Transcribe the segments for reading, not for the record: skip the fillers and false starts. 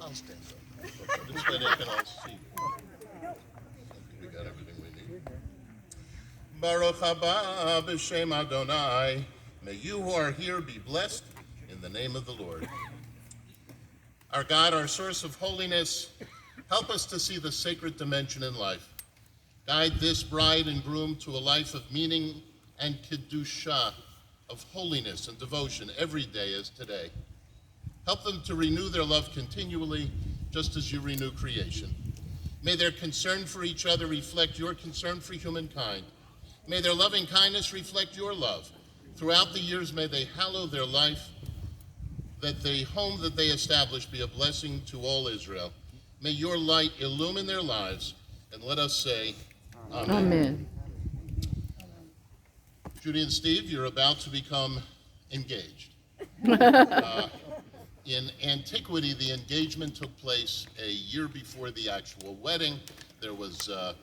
I'll stand up. This way they can all see. We got everything we need. Baruch haba b'shem Adonai. May you who are here be blessed in the name of the Lord. Our God, our source of holiness, help us to see the sacred dimension in life. Guide this bride and groom to a life of meaning and kedusha, of holiness and devotion every day as today. Help them to renew their love continually, just as you renew creation. May their concern for each other reflect your concern for humankind. May their loving kindness reflect your love. Throughout the years, may they hallow their life, that the home that they establish be a blessing to all Israel. May your light illumine their lives, and let us say, Amen. Amen. Judy and Steve, you're about to become engaged. In antiquity, the engagement took place a year before the actual wedding. There was a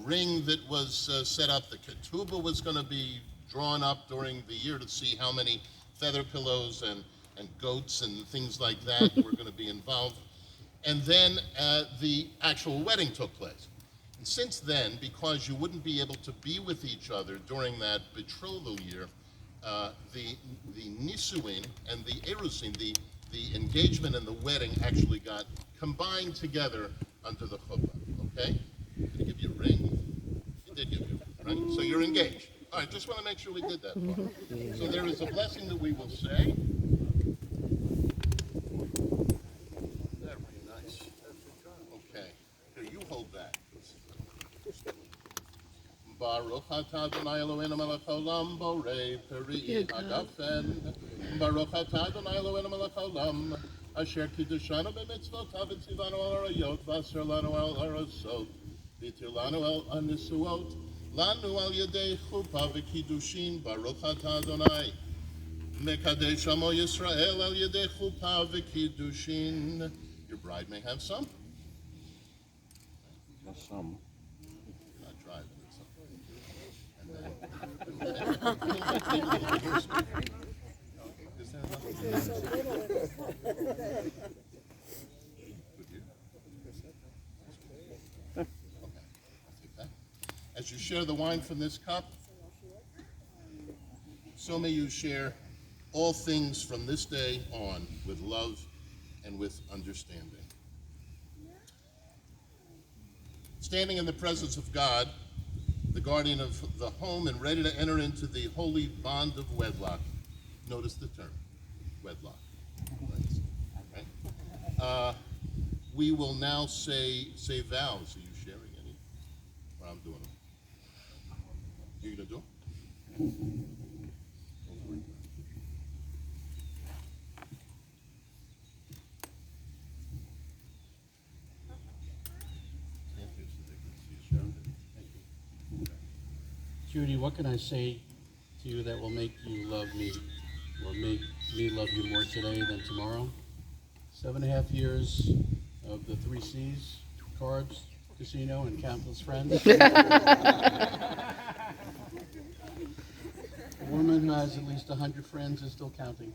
ring that was set up. The ketubah was going to be drawn up during the year to see how many feather pillows and goats and things like that were going to be involved. And then the actual wedding took place. And since then, because you wouldn't be able to be with each other during that betrothal year, the nisuin and the erusin, the engagement and the wedding actually got combined together under the chuppah, okay? Did he give you a ring? He did give you a ring, right? So you're engaged. All right, just want to make sure we did that part. So there is a blessing that we will say. Very nice. Okay, here, you hold that. Baruch atah Adonai Eloheinu melech haolam borei peri hagafen. Baruch atah Adonai Eloheinu melech haolam asher kiddushanu b'mitzvotav v'tzivanu al harayot v'aser lanu al harasot v'tir lanu al hanisuot lanu al yedei chuppah v'kiddushin. Baruch atah Adonai mekadesh amo Yisrael al yedei chuppah v'kiddushin. Your bride may have some. Some. Not driving. As you share the wine from this cup, so may you share all things from this day on with love and with understanding. Standing in the presence of God, the guardian of the home, and ready to enter into the holy bond of wedlock. Notice the term, wedlock. Right? We will now say vows. Are you sharing any? Or I'm doing them? You're going to do them? Judy, what can I say to you that will make you love me, or make me love you more today than tomorrow? 7.5 years of the 3 C's, carbs, casino, and countless friends. A woman who has at least 100 friends is still counting.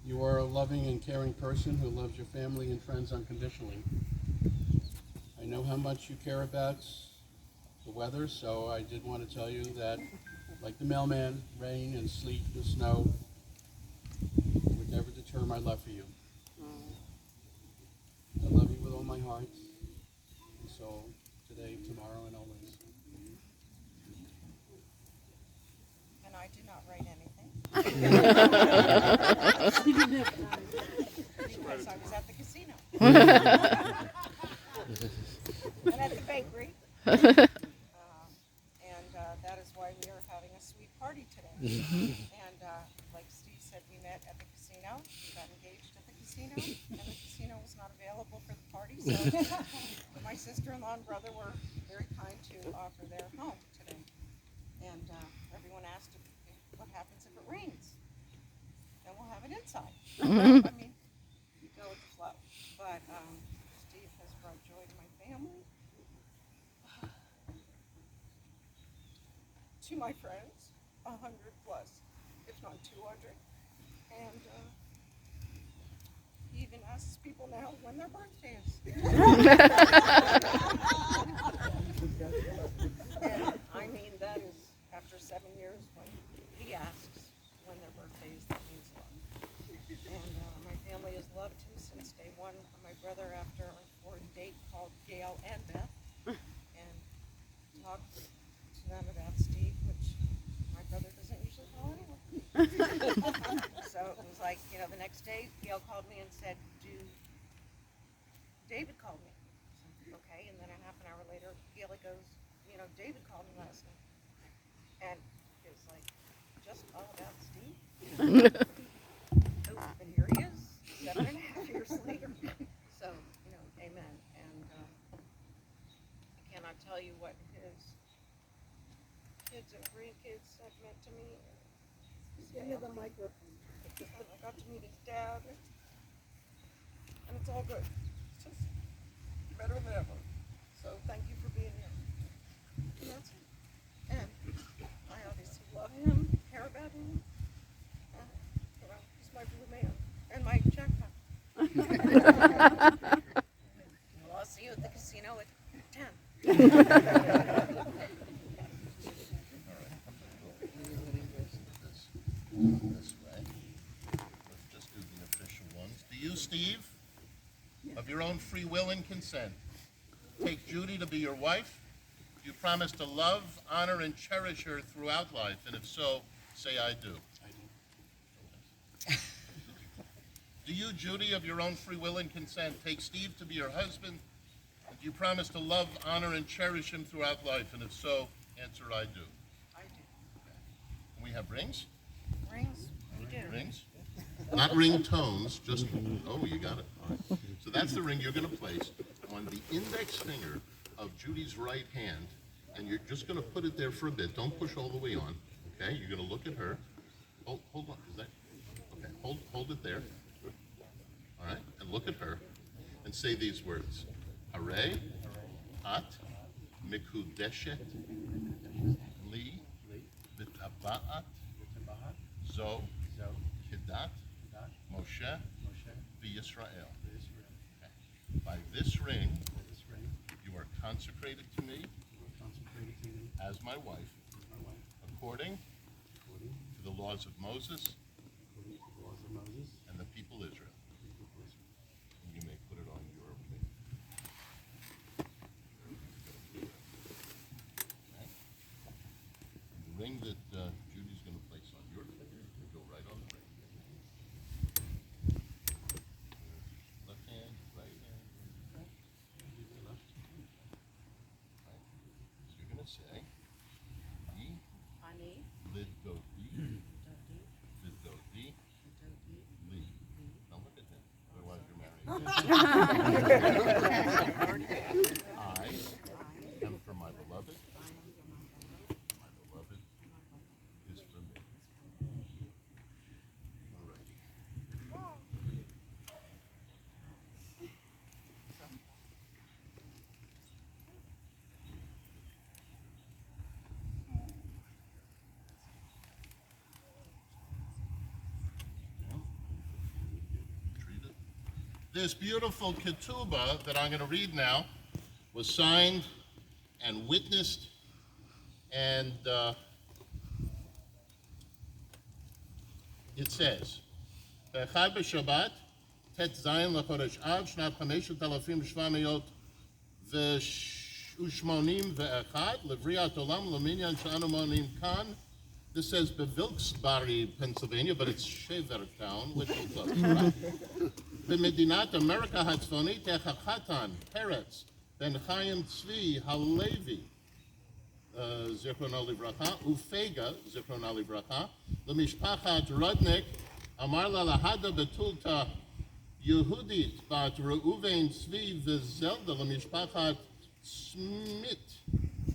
You are a loving and caring person who loves your family and friends unconditionally. I know how much you care about the weather, so I did want to tell you that, like the mailman, rain and sleet and snow would never deter my love for you. I love you with all my heart and soul, today, tomorrow, and always. Because I was at the casino. And at the bakery. That is why we are having a sweet party today. And like Steve said, we met at the casino, we got engaged at the casino, and the casino was not available for the party, so my sister-in-law and brother were very kind to offer their home today. And everyone asked what happens if it rains. And we'll have it inside. I mean, you go with the flow. But Steve has brought joy to my family. To my friends, 100 plus, if not 200, and he even asks people now when their birthday is. And I mean, that is after 7 years when he asks when their birthday is, that means a lot. And my family has loved him since day one. My brother, after our fourth date, called Gail and Beth and talked to them about Steve, which my brother doesn't usually call anyone. So it was like, the next day, Gail called me and said, David called me. I said, okay, and then a half an hour later, Gail goes, David called me last night. And it was like, just all about Steve. Oh, and here he is, 7.5 years later. So, amen. And I cannot tell you what his kids and grandkids have meant to me. Give me the microphone. I got to meet his dad, and it's all good. It's just better than ever. So thank you for being here. And that's it. And I obviously love him, care about him. He's my blue man and my jackpot. Well, I'll see you at the casino at 10. This way. Let's just do the official ones. Do you, Steve, of your own free will and consent, take Judy to be your wife? Do you promise to love, honor, and cherish her throughout life? And if so, say I do. Do you, Judy, of your own free will and consent, take Steve to be your husband? And do you promise to love, honor, and cherish him throughout life? And if so, answer I do. I do. And we have rings? Rings? We do. Rings? Not ringtones, just, oh, you got it. All right. So that's the ring you're going to place on the index finger of Judy's right hand, and you're just going to put it there for a bit. Don't push all the way on, okay? You're going to look at her. Hold on, is that, okay, hold it there. All right, and look at her, and say these words. Hare, at, mikudeshet, li, v'taba'at, zo, kedat, Moshe, v'Yisrael. Okay. By this ring, you are consecrated to me as my wife, according to the laws of Moses and the people Israel. And you may put it on your ring. Okay. And the ring that Judy's going to place on your finger will go right on the ring. Left hand, right hand. Right. So you're going to say, Ani, Lidodi, Dodi, Vidodi, Li. Don't look at him, otherwise you're married. I am for my beloved. My beloved is for me. All right. Treat it. This beautiful ketubah that I'm going to read now was signed and witnessed, and it says, "B'echad b'Shabbat, Tet Zayin l'Chodesh Av, Shnat 5,781 Levriat Olam L'Minyan She'anu Monim Kan This says Bevilksbury, Pennsylvania, but it's Shavertown, which is close, right? במדינת אמריקה הצפונית החתן, פרץ, בן חיים צבי הלוי, זיכרונו לברכה, ופגה, זיכרונה לברכה, למשפחת רודניק, אמר לה להדה בתולתה יהודית בת ראובן צבי וזלדה למשפחת סמית.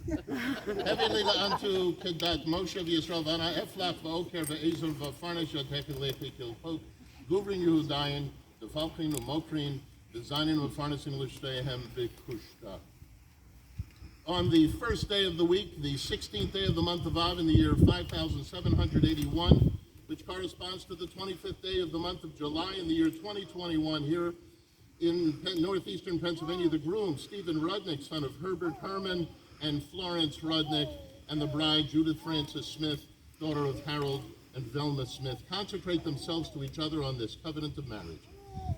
Heavenly unto Kedat Moshe Yisrael Vana Eflach Va'oker Ve'ezon Va'farnish Yotekin Lechi Kilpok Guvrin Yehudayin Defalchin Umokrin Designing Va'farnishim Lishtehem V'kushta. On the first day of the week, the 16th day of the month of Av in the year 5781, which corresponds to the 25th day of the month of July in the year 2021, here in northeastern Pennsylvania, the groom, Stephen Rudnick, son of Herbert Herman and Florence Rudnick, and the bride, Judith Frances Smith, daughter of Harold and Velma Smith, consecrate themselves to each other on this covenant of marriage.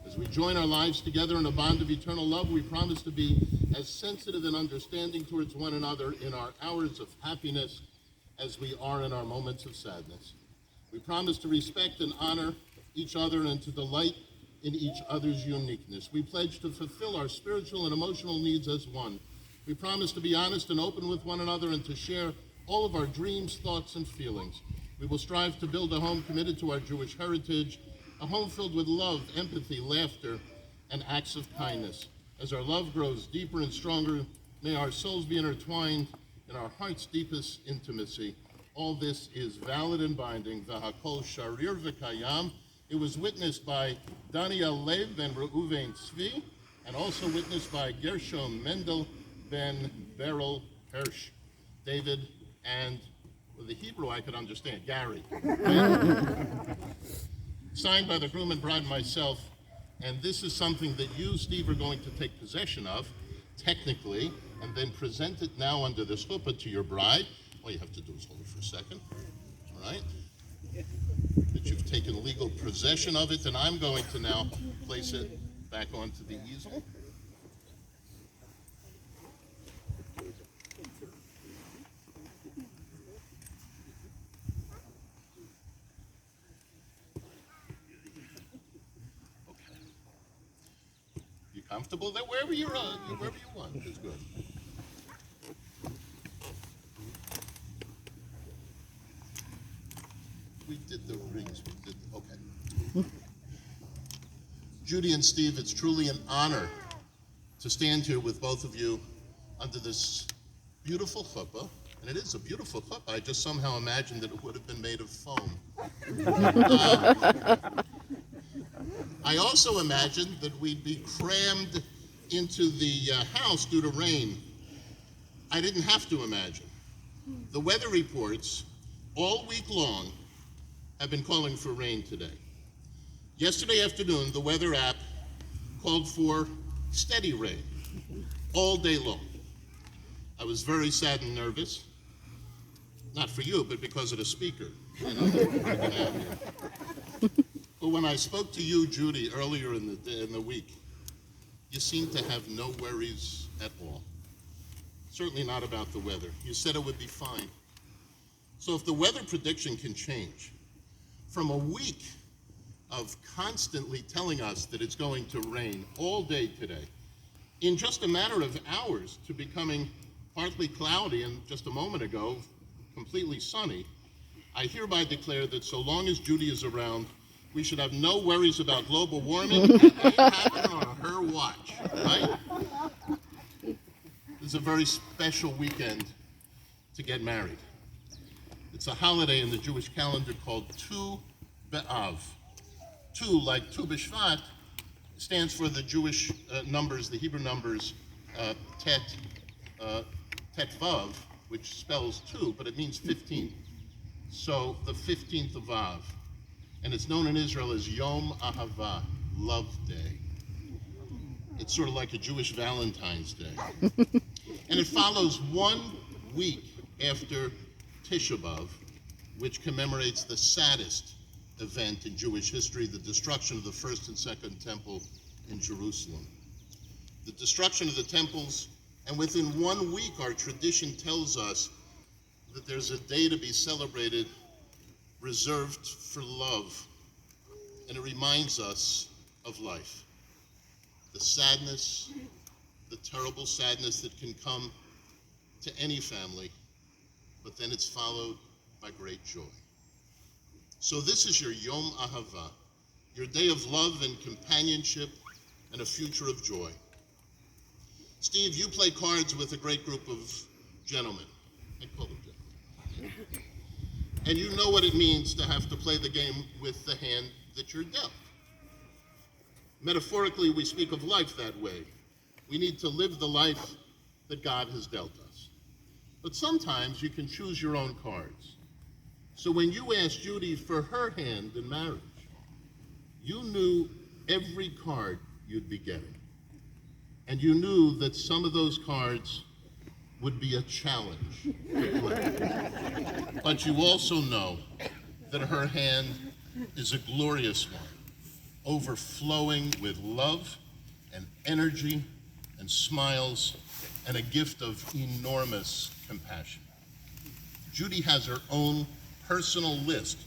As we join our lives together in a bond of eternal love, we promise to be as sensitive and understanding towards one another in our hours of happiness as we are in our moments of sadness. We promise to respect and honor each other and to delight in each other's uniqueness. We pledge to fulfill our spiritual and emotional needs as one. We promise to be honest and open with one another and to share all of our dreams, thoughts, and feelings. We will strive to build a home committed to our Jewish heritage, a home filled with love, empathy, laughter, and acts of kindness. As our love grows deeper and stronger, may our souls be intertwined in our heart's deepest intimacy. All this is valid and binding. V'hakol sharir v'kayam. It was witnessed by Daniel Lev ben Reuven Tzvi, and also witnessed by Gershom Mendel ben Beryl Hirsch, David, and the Hebrew I could understand, Gary. Signed by the groom and bride and myself, and this is something that you, Steve, are going to take possession of, technically, and then present it now under this chuppah to your bride. All you have to do is hold it for a second, all right? That you've taken legal possession of it, and I'm going to now place it back onto the easel. Comfortable there, wherever you want is good. We did the rings. Okay. Judy and Steve, it's truly an honor to stand here with both of you under this beautiful chuppah, and it is a beautiful chuppah. I just somehow imagined that it would have been made of foam. I also imagined that we'd be crammed into the house due to rain. I didn't have to imagine. The weather reports all week long have been calling for rain today. Yesterday afternoon, the weather app called for steady rain all day long. I was very sad and nervous, not for you, but because of the speaker. But when I spoke to you, Judy, earlier in the week, you seemed to have no worries at all. Certainly not about the weather. You said it would be fine. So if the weather prediction can change from a week of constantly telling us that it's going to rain all day today, in just a matter of hours to becoming partly cloudy and just a moment ago completely sunny, I hereby declare that so long as Judy is around, we should have no worries about global warming. It ain't happening on her watch, right? This is a very special weekend to get married. It's a holiday in the Jewish calendar called Tu B'Av. Tu, like Tu B'Shvat, stands for the Jewish numbers, the Hebrew numbers Tet Vav, which spells two, but it means 15. So the 15th of Av. And it's known in Israel as Yom Ahava, Love Day. It's sort of like a Jewish Valentine's Day. And it follows 1 week after Tisha B'Av, which commemorates the saddest event in Jewish history, the destruction of the first and second temple in Jerusalem. The destruction of the temples, and within 1 week, our tradition tells us that there's a day to be celebrated reserved for love, and it reminds us of life. The sadness, the terrible sadness that can come to any family, but then it's followed by great joy. So this is your Yom Ahava, your day of love and companionship and a future of joy. Steve, you play cards with a great group of gentlemen. I call them gentlemen. And you know what it means to have to play the game with the hand that you're dealt. Metaphorically, we speak of life that way. We need to live the life that God has dealt us. But sometimes you can choose your own cards. So when you asked Judy for her hand in marriage, you knew every card you'd be getting. And you knew that some of those cards would be a challenge to play. But you also know that her hand is a glorious one, overflowing with love and energy and smiles and a gift of enormous compassion. Judy has her own personal list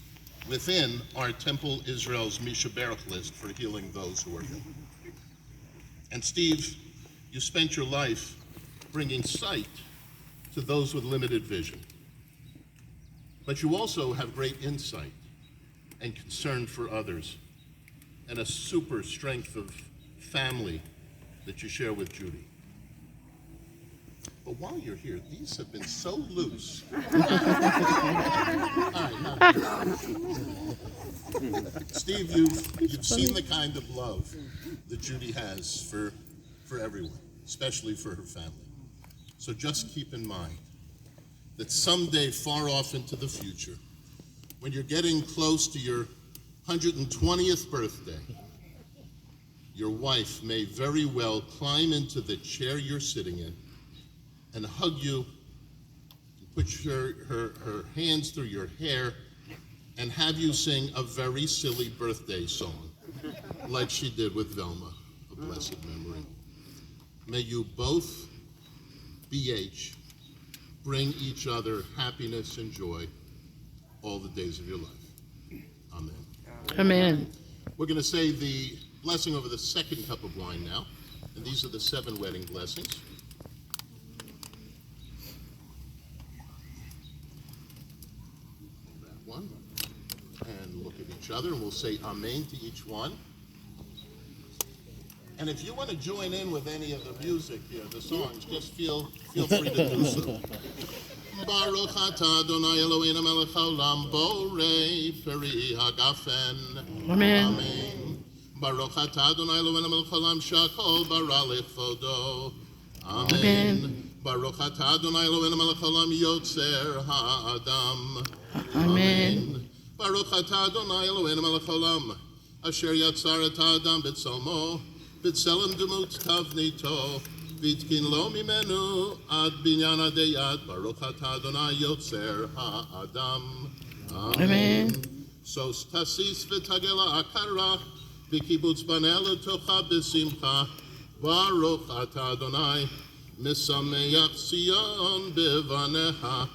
within our Temple Israel's Misha Baruch list for healing those who are ill. And Steve, you spent your life bringing sight to those with limited vision. But you also have great insight and concern for others and a super strength of family that you share with Judy. But while you're here, these have been so loose. All right, Steve, you've seen the kind of love that Judy has for everyone, especially for her family. So just keep in mind that someday far off into the future, when you're getting close to your 120th birthday, your wife may very well climb into the chair you're sitting in and hug you, and put her hands through your hair, and have you sing a very silly birthday song, like she did with Velma, a blessed memory. May you both, BH, bring each other happiness and joy all the days of your life. Amen. Amen. We're going to say the blessing over the second cup of wine now, and these are the 7 wedding blessings. That one. And look at each other, and we'll say amen to each one. And if you want to join in with any of the music here, the songs, just feel free to do so. Baruch atah Adonai Eloheinu melech haolam borei peri hagafen. Amen. Amen. Baruch atah Adonai Eloheinu melech haolam shakol bara lechodo. Amen. Baruch atah Adonai Eloheinu melech haolam yotzer ha'adam. Amen. Baruch atah Adonai Eloheinu melech haolam asher yatzar et ha'adam b'tzelmo b'tzelem demut tavnito v'itkin lo mimenu ad binyan adeyad Baruch atah Adonai yotzer ha'adam. Amen. Sos tasis v'tagela akara v'kibutz baneh letocha b'simcha Baruch atah Adonai misameach Zion b'vaneha.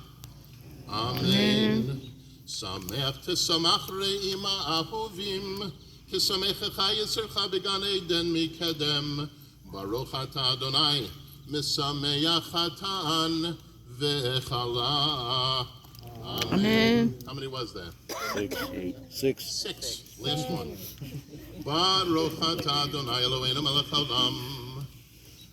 Amen. Sameach tesamach re'ima ahovim Kisamechecha yitzercha began Eden mikedem Baruch atah Adonai misameach hatan v'chala. Amen. How many was that? 6. 6. Last one. Baruch atah Adonai Eloheinu melech haolam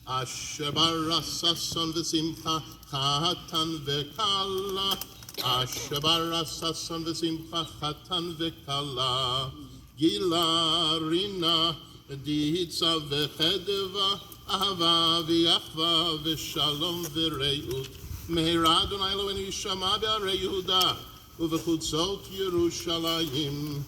asher bara sason v'simcha chatan v'kala asher bara sason v'simcha chatan v'kala Gila rina ditza v'chedeva ahava v'yachva v'shalom v'reut Me'era Adonai Eloheinu yishama b'arei Yehuda u'v'chutzot Yerushalayim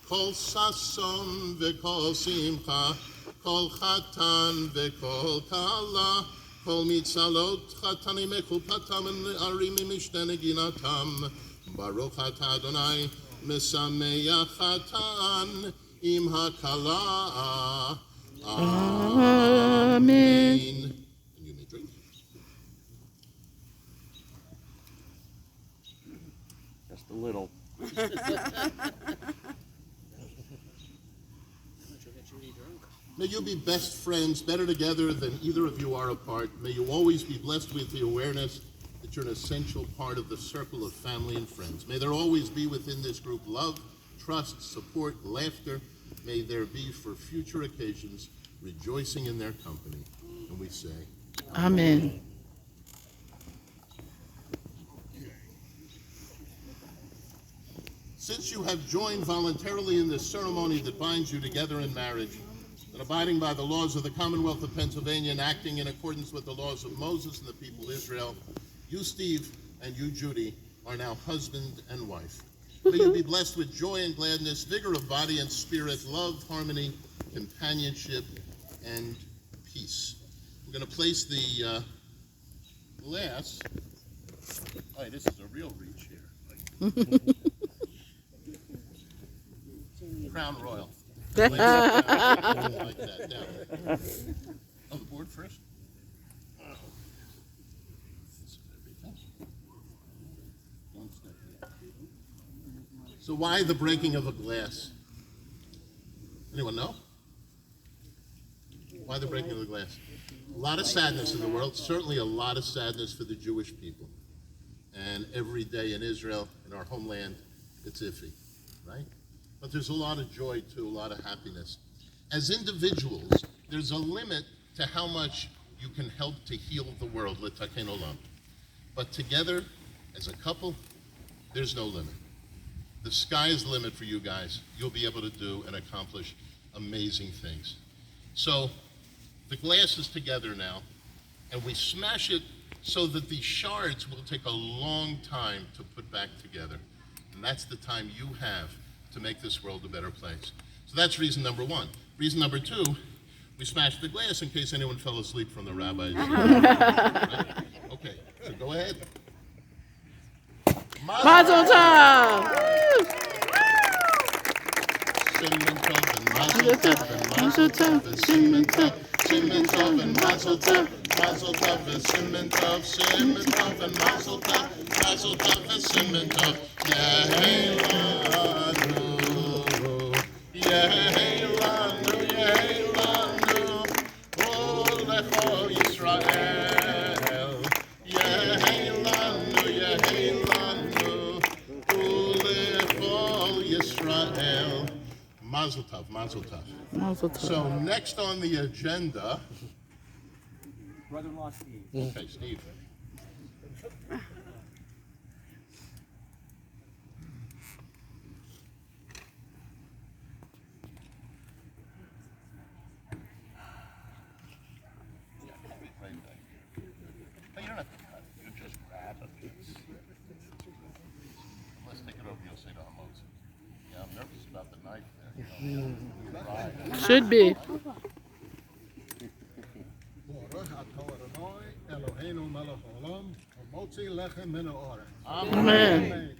Kol sason v'kol simcha Kol chatan v'kol kala Kol mitzalot chatanim mechupatam v'ne'arim mimishte neginatam Baruch atah Adonai Mesameach hatan im hakala. Amen. And you may drink. Just a little. May you be best friends, better together than either of you are apart. May you always be blessed with the awareness that you're an essential part of the circle of family and friends. May there always be within this group love, trust, support, laughter. May there be for future occasions rejoicing in their company. And we say, Amen. since you have joined voluntarily in this ceremony that binds you together in marriage, and abiding by the laws of the Commonwealth of Pennsylvania and acting in accordance with the laws of Moses and the people of Israel, you, Steve, and you, Judy, are now husband and wife. May you be blessed with joy and gladness, vigor of body and spirit, love, harmony, companionship, and peace. We're going to place the glass. Oh, this is a real reach here. Crown Royal. Like that. Down. On the board first. So why the breaking of a glass? Anyone know? Why the breaking of the glass? A lot of sadness in the world, certainly a lot of sadness for the Jewish people. And every day in Israel, in our homeland, it's iffy, right? But there's a lot of joy too, a lot of happiness. As individuals, there's a limit to how much you can help to heal the world, l'taken olam. But together, as a couple, there's no limit. The sky is the limit for you guys. You'll be able to do and accomplish amazing things. So the glass is together now, and we smash it so that the shards will take a long time to put back together. And that's the time you have to make this world a better place. So that's reason number one. Reason number two, we smashed the glass in case anyone fell asleep from the rabbis. Right? Okay, so go ahead. Mazel tov! Cinnamon tov and mazel tov and Mazel tov, cinnamon tov. cinnamon tov and mazel tov. Mazel tov and cinnamon tov, cinnamon tov and mazel tov. Mazel tov and cinnamon tov. Yehelanu, Yehelanu, Yehelanu, Olecho Yisrael. Yehelanu, Yehelanu, Olecho Yisrael. Mazel tov, mazel tov. Mazel tov. So next on the agenda, Brother-in-law Steve. okay, Steve. You don't have to cut it. You just grab it. Let's take it over. You'll say to Moses. Yeah, I'm nervous about the knife there. You know, right. Should be. Amen.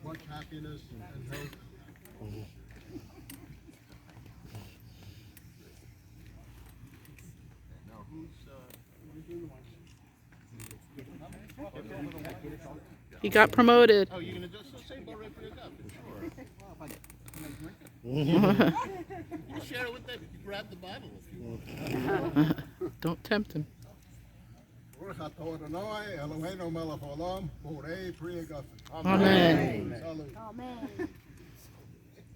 Much happiness and hope. Now, who's He got promoted. Oh, you're gonna just say about right for your cup, sure. You share it with them. You grab the bottle if you want. Don't tempt him. Amen.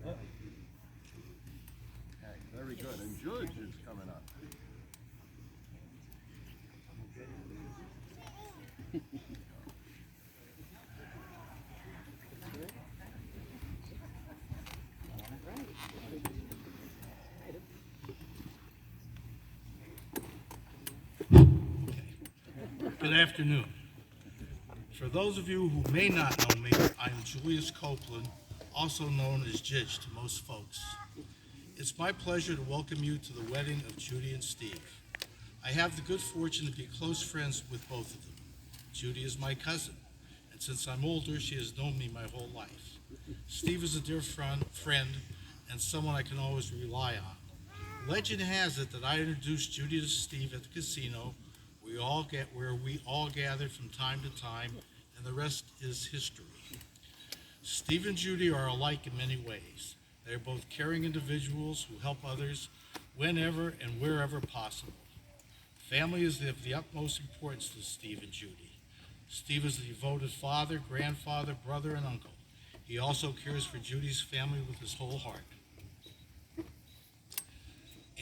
Okay, very good. And George is coming up. Good afternoon. For those of you who may not know me, I'm Julius Copeland, also known as Jidge to most folks. It's my pleasure to welcome you to the wedding of Judy and Steve. I have the good fortune to be close friends with both of them. Judy is my cousin, and since I'm older, she has known me my whole life. Steve is a dear friend, and someone I can always rely on. Legend has it that I introduced Judy to Steve at the casino where we all gathered from time to time, and the rest is history. Steve and Judy are alike in many ways. They are both caring individuals who help others whenever and wherever possible. Family is of the utmost importance to Steve and Judy. Steve is a devoted father, grandfather, brother, and uncle. He also cares for Judy's family with his whole heart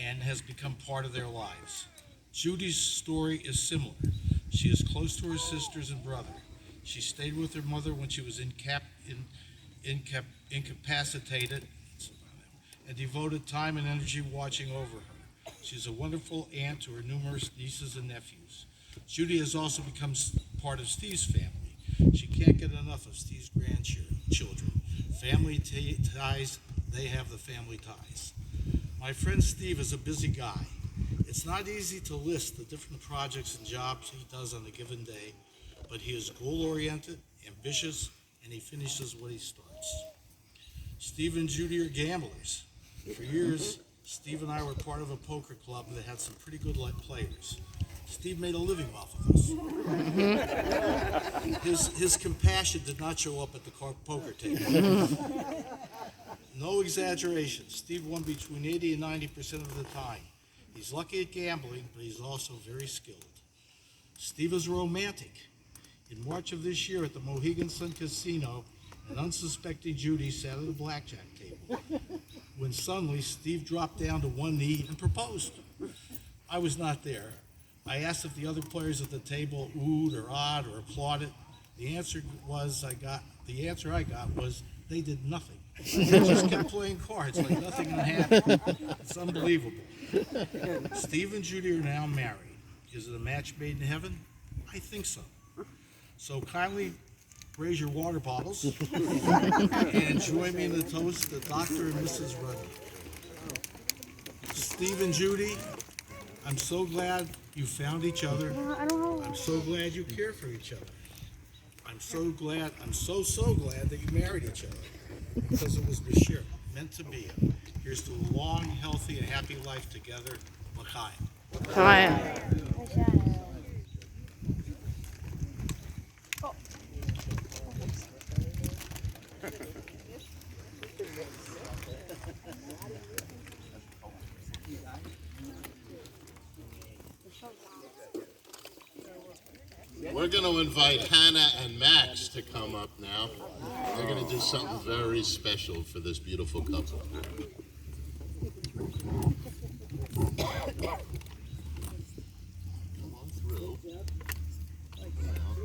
and has become part of their lives. Judy's story is similar. She is close to her sisters and brother. She stayed with her mother when she was incapacitated and devoted time and energy watching over her. She's a wonderful aunt to her numerous nieces and nephews. Judy has also become part of Steve's family. She can't get enough of Steve's grandchildren. Family ties, they have the family ties. My friend Steve is a busy guy. It's not easy to list the different projects and jobs he does on a given day, but he is goal-oriented, ambitious, and he finishes what he starts. Steve and Judy are gamblers. For years, Steve and I were part of a poker club that had some pretty good players. Steve made a living off of us. His compassion did not show up at the poker table. No exaggeration. Steve won between 80 and 90% of the time. He's lucky at gambling, but he's also very skilled. Steve is romantic. In March of this year at the Mohegan Sun Casino, an unsuspecting Judy sat at a blackjack table, when suddenly Steve dropped down to one knee and proposed. I was not there. I asked if the other players at the table oohed or awed or applauded. The answer I got was they did nothing. They just kept playing cards like nothing had happened. It's unbelievable. Steve and Judy are now married. Is it a match made in heaven? I think so. So kindly raise your water bottles and join me in the toast to Dr. and Mrs. Rudnick. Steve and Judy, I'm so glad you found each other. I'm so glad you care for each other. I'm so glad that you married each other, because it was Bashir, meant to be. Here's to a long, healthy, and happy life together. L'chaim. Hi. We're going to invite Hannah and Max to come up now. They're going to do something very special for this beautiful couple. Come on through. Now,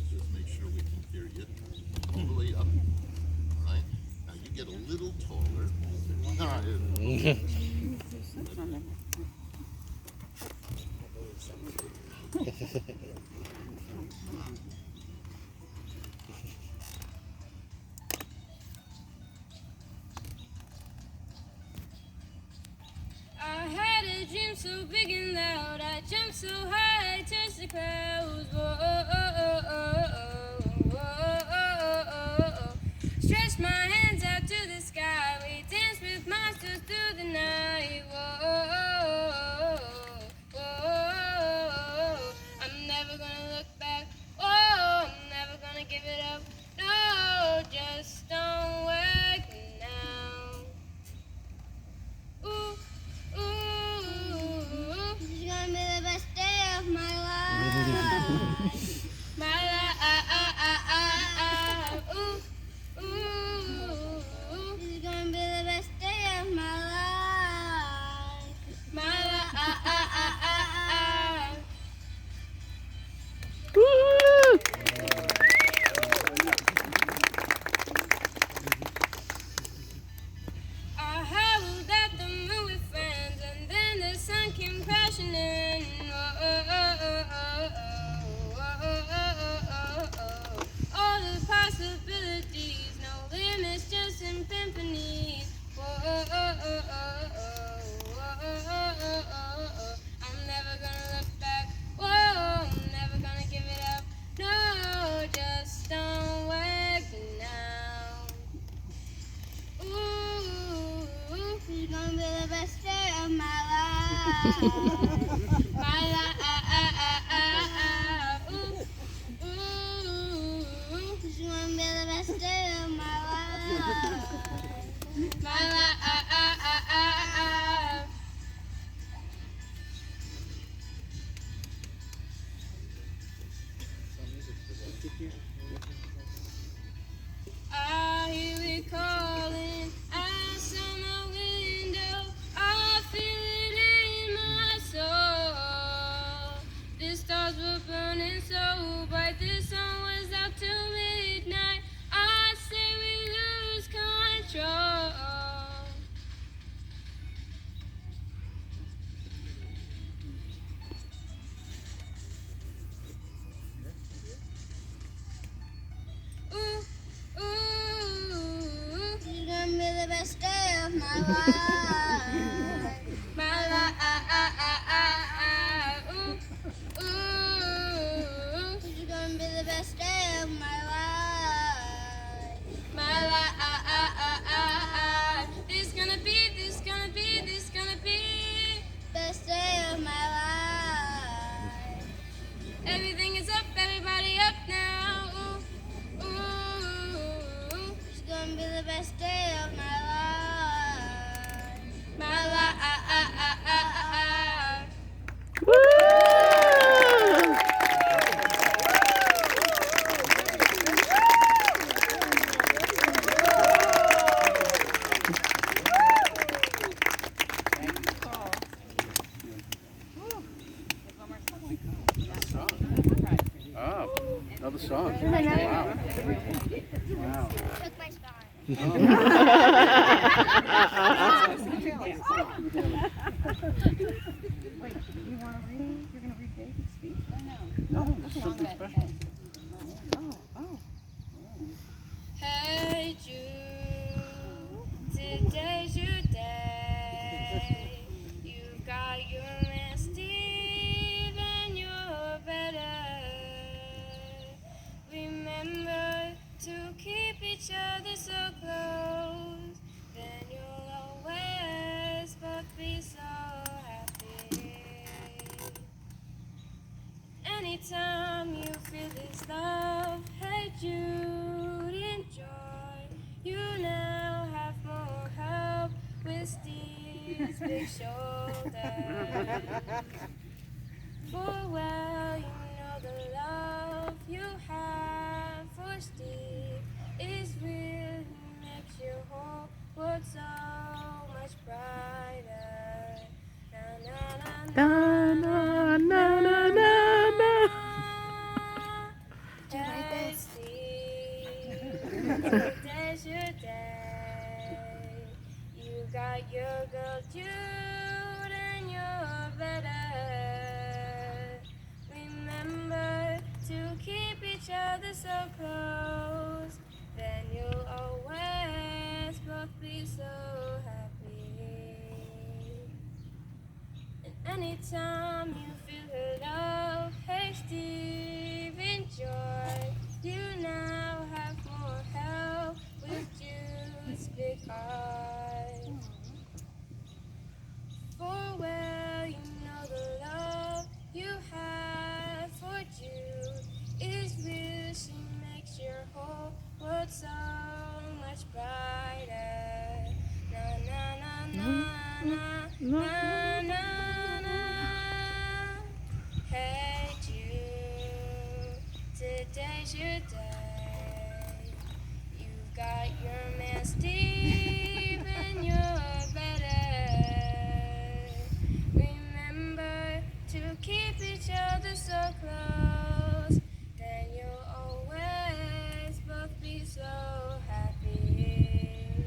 just make sure we can hear you all the way up. All right? Now you get a little taller. All right. I had a dream so big and loud, I jumped so high, I touched the clouds. Whoa, oh, oh, oh, oh, oh, oh, oh, oh, oh. Stretched my hands out to the sky, we danced with monsters through the night. Whoa, oh, oh, oh, oh, oh. I'm never gonna look back. Oh, I'm never gonna give it up. No, just don't wake me now. Ooh. Ooh, this is gonna be the best day of my life. My life. Ooh, ooh, this is gonna be the best day of my life. My life. Woo! I howled at the moon with friends, and then the sun came crashing in. Oh, oh, oh, oh, oh, oh, oh, oh, oh, oh. All the possibilities, no limits, just symphonies. Oh, oh, oh, oh, oh, oh, oh, oh, oh, oh, oh. I'm never gonna look back. Whoa, I'm never gonna give it up. No, just don't wake me now. Ooh. My life. Ooh, it's gonna be the best day of my life. My life. I hear it calling outside my window. I feel it in my soul. The stars were burning so bright. The sun was out till midnight. I say we lose control. Ooh, it's gonna be the best day of my life. My life. Ooh, it's gonna be the best day of my life. My life. This gonna be best day of my life. Everything is up, everybody up now. Ooh, it's gonna be the best day of my life. My life. Woo! Oh, another song. Wow. Wow. Took my spot. Wait, you want to read? You're going to read David's speech? No, it's something special. Oh. Hey Jude, today's your day. You got your man Steve and you're better. Remember to keep each other so close. Then you'll always both be so happy. Anytime you feel this love, hey Jude, enjoy. You now have more help with Steve's big shoulder. For well, you know the love you have for Steve is real. He makes your whole world so much brighter. Na na na Na, na, na, na, na. Hey Steve, today's your day. You got your girl Jude and you're better. Remember to keep each other so close. Then you'll always both be so happy. And anytime you feel her love, hey Steve, enjoy. You now have more help with Jude's big eyes. For well, you know the love you have for Jude is real. She makes your whole world so much brighter. Na na na na na na na na. Hey Jude, today's your day. You've got your man Steve and you're better. Remember to keep each other so close. Then you'll always both be so happy.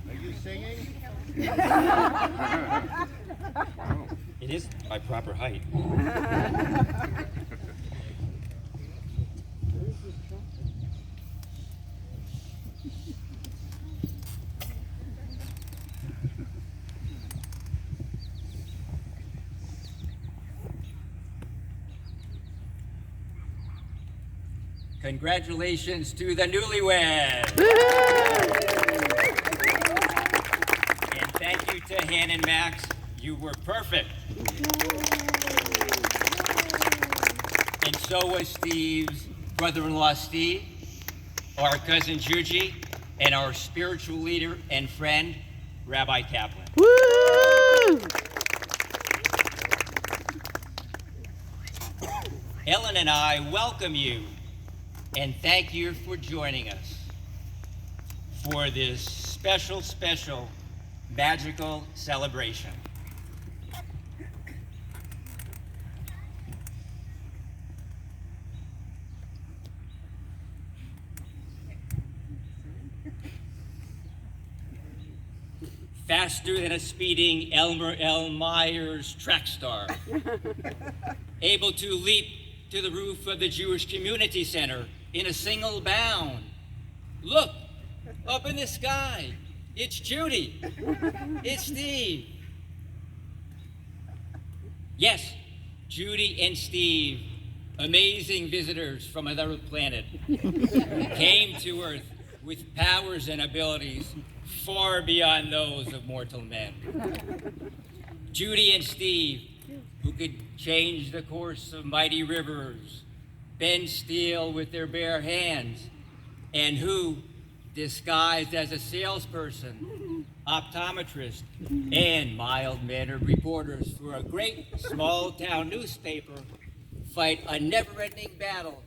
Are you singing? It is my proper height. Congratulations to the newlyweds. And thank you to Han and Max. You were perfect. And so was Steve's brother-in-law, Steve, our cousin Judy, and our spiritual leader and friend, Rabbi Kaplan. Woo! Ellen and I welcome you and thank you for joining us for this special, special, magical celebration. Faster than a speeding Elmer L. Myers track star, able to leap to the roof of the Jewish Community Center in a single bound. Look, up in the sky, it's Judy, it's Steve. Yes, Judy and Steve, amazing visitors from another planet, came to Earth with powers and abilities far beyond those of mortal men. Judy and Steve, who could change the course of mighty rivers, bend steel with their bare hands, and who, disguised as a salesperson, optometrist, and mild-mannered reporters for a great small-town newspaper, fight a never-ending battle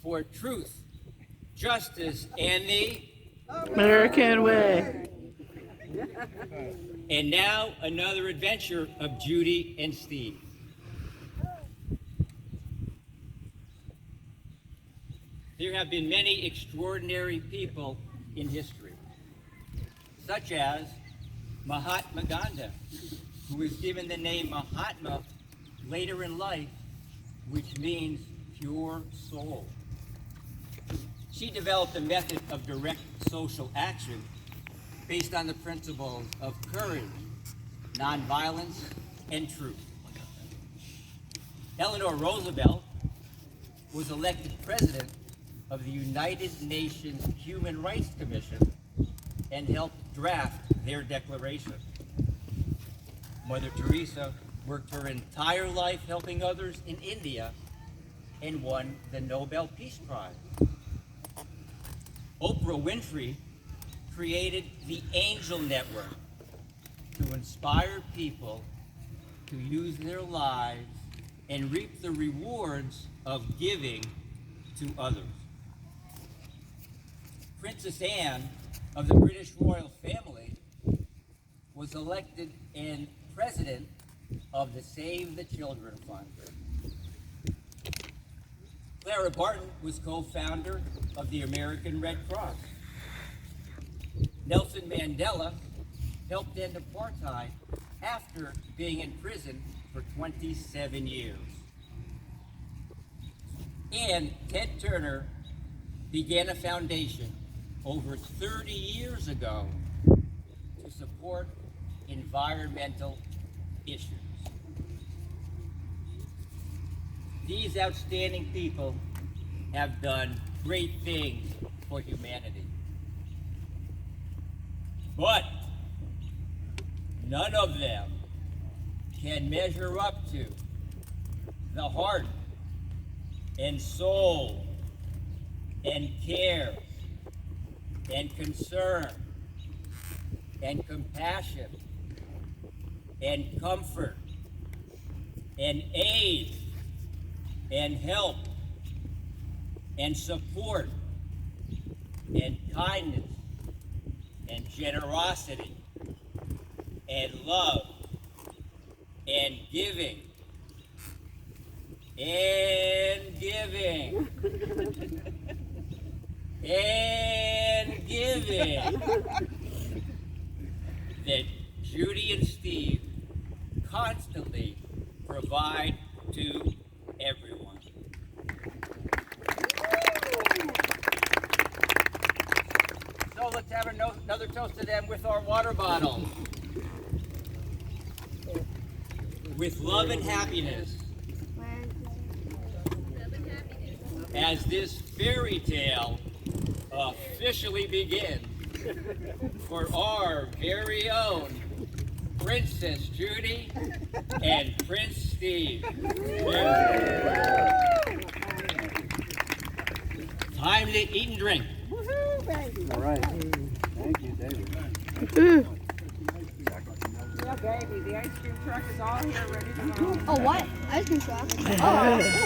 for truth, justice, and the American way. And now another adventure of Judy and Steve. There have been many extraordinary people in history, such as Mahatma Gandhi, who was given the name Mahatma later in life, which means pure soul. She developed a method of direct social action based on the principles of courage, nonviolence, and truth. Eleanor Roosevelt was elected president of the United Nations Human Rights Commission and helped draft their declaration. Mother Teresa worked her entire life helping others in India and won the Nobel Peace Prize. Oprah Winfrey created the Angel Network to inspire people to use their lives and reap the rewards of giving to others. Princess Anne of the British royal family was elected and president of the Save the Children Fund. Clara Barton was co-founder of the American Red Cross. Nelson Mandela helped end apartheid after being in prison for 27 years. And Ted Turner began a foundation over 30 years ago to support environmental issues. These outstanding people have done great things for humanity. But none of them can measure up to the heart and soul and care and concern and compassion and comfort and aid and help and support and kindness and generosity and love and giving and giving and giving that Judy and Steve constantly provide to everyone. So let's have another toast to them with our water bottle. With love and happiness. As this fairy tale officially begins for our very own Princess Judy and Prince Steve. Time to eat and drink. All right. Thank you, David. Yeah, baby, the ice cream truck is all here ready to go. Oh, what? Ice cream truck. Oh.